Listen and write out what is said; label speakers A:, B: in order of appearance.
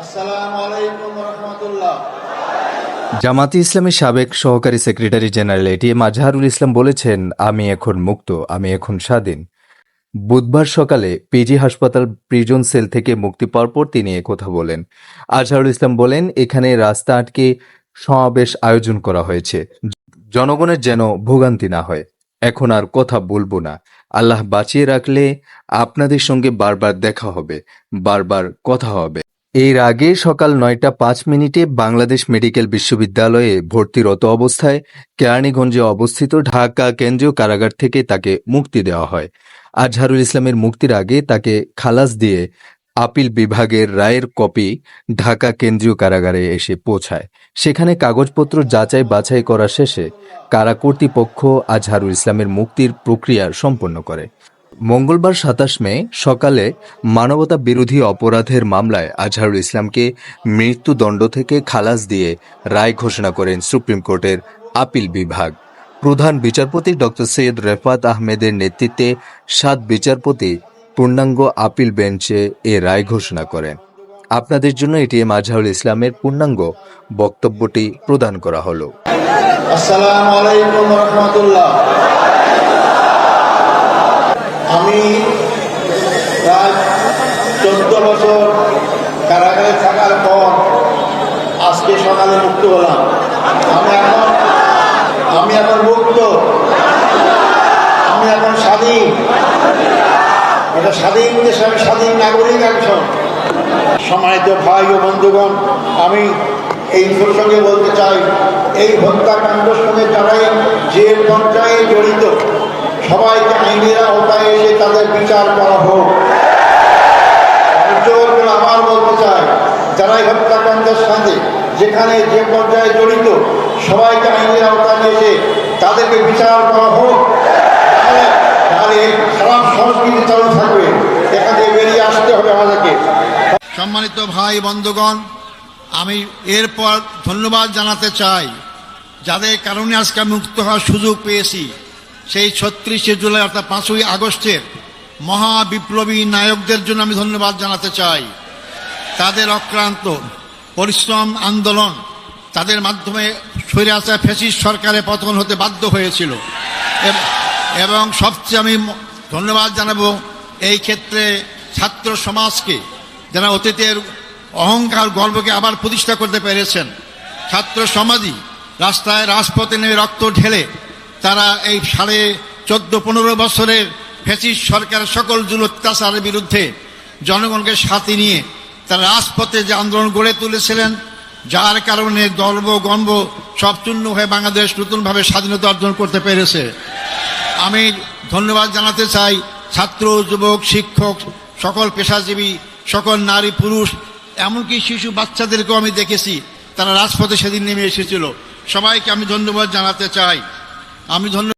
A: আসসালামু আলাইকুম ওয়া রাহমাতুল্লাহ।
B: জামাতে ইসলামীর সাবেক সহকারী secretary general ATM Azharul Islam বলেছেন, আমি এখন মুক্ত, আমি এখন স্বাধীন। বুধবার সকালে পিজি হাসপাতাল প্রিজন সেল থেকে মুক্তি পাওয়ার পর তিনি একথা বলেন। আজহারুল ইসলাম বলেন, এখানে রাস্তা আটকে সমাবেশ আয়োজন করা হয়েছে, জনগণের যেন ভোগান্তি না হয়। এখন আর কথা বলবো না। আল্লাহ বাঁচিয়ে রাখলে আপনাদের সঙ্গে বারবার দেখা হবে, বারবার কথা হবে। এর আগে সকাল ৯টা ৫ মিনিটে বাংলাদেশ মেডিকেল বিশ্ববিদ্যালয়ে ভর্তিরত অবস্থায় কেরানীগঞ্জে অবস্থিত ঢাকা কেন্দ্রীয় কারাগার থেকে তাকে মুক্তি দেওয়া হয়। আজহারুল ইসলামের মুক্তির আগে তাকে খালাস দিয়ে আপিল বিভাগের রায়ের কপি ঢাকা কেন্দ্রীয় কারাগারে এসে পৌঁছায়। সেখানে কাগজপত্র যাচাই বাছাই করা শেষে কারা কর্তৃপক্ষ আজহারুল ইসলামের মুক্তির প্রক্রিয়া সম্পন্ন করে। মঙ্গলবার ২৭ মে সকালে মানবতা বিরোধী অপরাধের মামলায় আজহারুল ইসলামকে মৃত্যুদণ্ড থেকে খালাস দিয়ে রায় ঘোষণা করেন সুপ্রিম কোর্টের আপিল বিভাগ। প্রধান বিচারপতি ডক্টর সৈয়দ রেফাত আহমেদের নেতৃত্বে ৭ বিচারপতি পূর্ণাঙ্গ আপিল বেঞ্চে এ রায় ঘোষণা করেন। আপনাদের জন্য এটিএম আজহারুল ইসলামের পূর্ণাঙ্গ বক্তব্যটি প্রদান করা হলো।
A: আসসালামু আলাইকুম ওয়া রাহমাতুল্লাহ। আমি প্রায় 14 বছর কারাগারে থাকার পর আজকে সকালে মুক্ত হলাম। আমি এখন মুক্ত, আমি এখন স্বাধীন। এটা স্বাধীন দেশ, আমি স্বাধীন নাগরিক একজন। সম্মানিত ভাই ও বন্ধুগণ, আমি এই প্রসঙ্গে বলতে চাই, এই হত্যাকাণ্ডের সঙ্গে যারাই যে পর্যায়ে জড়িত সবাইকে আইনের আওতায় এসে তাদের বিচার করা হোক। আবার বলতে চাই, যারাই হত্যাকাণ্ডের সাথে যেখানে যে পর্যায়ে জড়িত সবাইকে আইনের আওতায় এসে তাদেরকে বিচার করা হোক। তাহলে খারাপ সংস্কৃতি চালু থাকবে, এখান থেকে বেরিয়ে আসতে হবে আমাদেরকে। সম্মানিত ভাই বন্ধুগণ, আমি এরপর ধন্যবাদ জানাতে চাই যাদের কারণে আজকে মুক্ত হওয়ার সুযোগ পেয়েছি। সেই ৩৬শে জুলাই অর্থাৎ ৫ই আগস্টের মহা বিপ্লবী নায়কদের জন্য আমি ধন্যবাদ জানাতে চাই। তাদের অক্লান্ত পরিশ্রম, আন্দোলন, তাদের মাধ্যমে স্বৈরাচার ফ্যাসিস্ট সরকারের পতন হতে বাধ্য হয়েছিল। এবং সবচেয়ে আমি ধন্যবাদ জানাবো এই ক্ষেত্রে ছাত্র সমাজকে, যারা অতীতের অহংকার গর্বকে আবার প্রতিষ্ঠা করতে পেরেছেন। ছাত্র সমাজই রাস্তায় রাজপথে নেমে রক্ত ঢেলে তারা এই 14.5 বছরের ফ্যাসিস্ট সরকারের সকল জুল অত্যাচারের বিরুদ্ধে জনগণকে সাথে নিয়ে তারা রাজপথে যে আন্দোলন গড়ে তুলেছিলেন, যার কারণে গর্ব গর্ব সব চূর্ণ হয়ে বাংলাদেশ নতুনভাবে স্বাধীনতা অর্জন করতে পেরেছে। আমি ধন্যবাদ জানাতে চাই ছাত্র, যুবক, শিক্ষক, সকল পেশাজীবী, সকল নারী পুরুষ, এমনকি শিশু বাচ্চাদেরকেও আমি দেখেছি তারা রাজপথে সেদিন নেমে এসেছিল। সবাইকে আমি ধন্যবাদ জানাতে চাই। আমি